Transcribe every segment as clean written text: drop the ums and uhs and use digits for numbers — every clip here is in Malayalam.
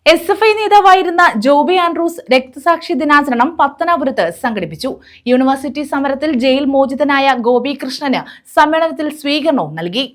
SFI നേതാവായിരുന്ന ജോബി ആൻഡ്രൂസ് രക്തസാക്ഷി ദിനാചരണം പത്തനാപുരത്ത് സംഘടിപ്പിച്ചു. യൂണിവേഴ്സിറ്റി സമരത്തിൽ ജയിൽ മോചിതനായ ഗോപി കൃഷ്ണന് സമ്മേളനത്തിൽ സ്വീകരണവും നൽകി.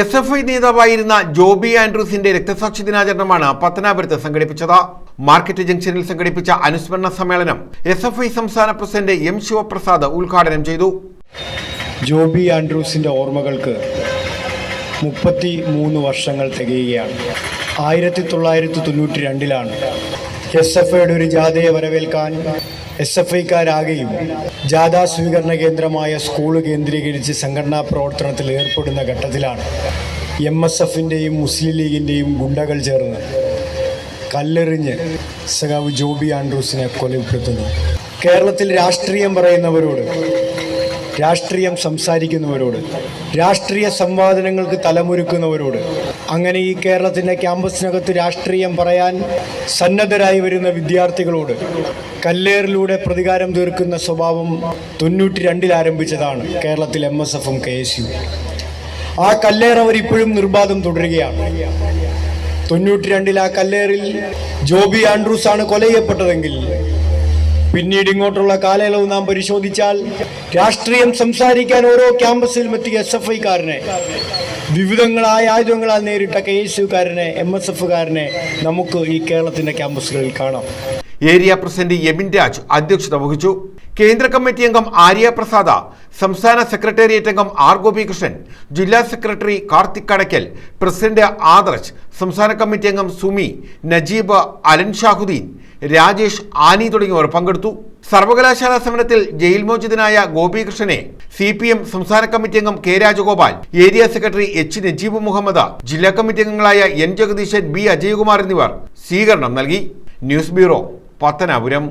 SFI നേതാവായിരുന്ന ജോബി ആൻഡ്രൂസിന്റെ രക്തസാക്ഷി ദിനാചരണമാണ് പത്തനാപുരത്ത് സംഘടിപ്പിച്ചത്. മാർക്കറ്റ് ജംഗ്ഷനിൽ സംഘടിപ്പിച്ച അനുസ്മരണ സമ്മേളനം SFI സംസ്ഥാന പ്രസിഡന്റ് M ശിവപ്രസാദ് ഉദ്ഘാടനം ചെയ്തു. ജോബി ആൻഡ്രൂസിന്റെ ഓർമ്മകൾക്ക് 33 വർഷങ്ങൾ തികയുകയാണ്. 1992 SFIയുടെ ഒരു ജാഥയെ വരവേൽക്കാൻ SFIക്കാരാകെയും ജാഥാ സ്വീകരണ കേന്ദ്രമായ സ്കൂൾ കേന്ദ്രീകരിച്ച് സംഘടനാ പ്രവർത്തനത്തിൽ ഏർപ്പെടുന്ന ഘട്ടത്തിലാണ് MSFന്റെയും മുസ്ലിം ലീഗിൻ്റെയും ഗുണ്ടകൾ ചേർന്ന് കല്ലെറിഞ്ഞ് സഖാവ് ജോബി ആൻഡ്രൂസിനെ കൊലപ്പെടുത്തുന്നു. കേരളത്തിൽ രാഷ്ട്രീയം പറയുന്നവരോട്, രാഷ്ട്രീയം സംസാരിക്കുന്നവരോട്, രാഷ്ട്രീയ സംവാദനങ്ങൾക്ക് തലമുരുക്കുന്നവരോട്, അങ്ങനെ ഈ കേരളത്തിൻ്റെ ക്യാമ്പസിനകത്ത് രാഷ്ട്രീയം പറയാൻ സന്നദ്ധരായി വരുന്ന വിദ്യാർത്ഥികളോട് കല്ലേറിലൂടെ പ്രതികാരം തീർക്കുന്ന സ്വഭാവം 92 ആരംഭിച്ചതാണ് കേരളത്തിൽ MSFും KSU. ആ കല്ലേർ അവരിപ്പോഴും നിർബാധം തുടരുകയാണ്. 92 ആ കല്ലേറിൽ ജോബി ആൻഡ്രൂസ് ആണ് കൊല ചെയ്യപ്പെട്ടതെങ്കിൽ പിന്നീട് ഇങ്ങോട്ടുള്ള കാലയളവ് നാം പരിശോധിച്ചാൽ രാഷ്ട്രീയം സംസാരിക്കാൻ ഓരോ ക്യാമ്പസിലും എത്തിയ SFIക്കാരനെ, വിവിധങ്ങളായ ആയുധങ്ങളാൽ നേരിട്ട KSUക്കാരനെ, MSFകാരനെ നമുക്ക് ഈ കേരളത്തിന്റെ ക്യാമ്പസുകളിൽ കാണാം. ഏരിയ പ്രസിഡന്റ് എബിൻ രാജ് അധ്യക്ഷത വഹിച്ചു. കേന്ദ്ര കമ്മിറ്റി അംഗം ആര്യ പ്രസാദ, സംസ്ഥാന സെക്രട്ടേറിയറ്റ് അംഗം R ഗോപികൃഷ്ണൻ, ജില്ലാ സെക്രട്ടറി കാർത്തിക് കടയ്ക്കൽ, പ്രസിഡന്റ് ആദർശ്, സംസ്ഥാന കമ്മിറ്റി അംഗം സുമി, നജീബ്, അലൻ ഷാഹുദ്ദീൻ, രാജേഷ്, ആനി തുടങ്ങിയവർ പങ്കെടുത്തു. സർവകലാശാല സമരത്തിൽ ജയിൽ മോചിതനായ ഗോപികൃഷ്ണനെ CPM സംസ്ഥാന കമ്മിറ്റി അംഗം K Rajagopal, area secretary H Najeeb Muhammad, ജില്ലാ കമ്മിറ്റി അംഗങ്ങളായ N ജഗദീശൻ, B അജയകുമാർ എന്നിവർ സ്വീകരണം നൽകി. News bureau, Pathanapuram.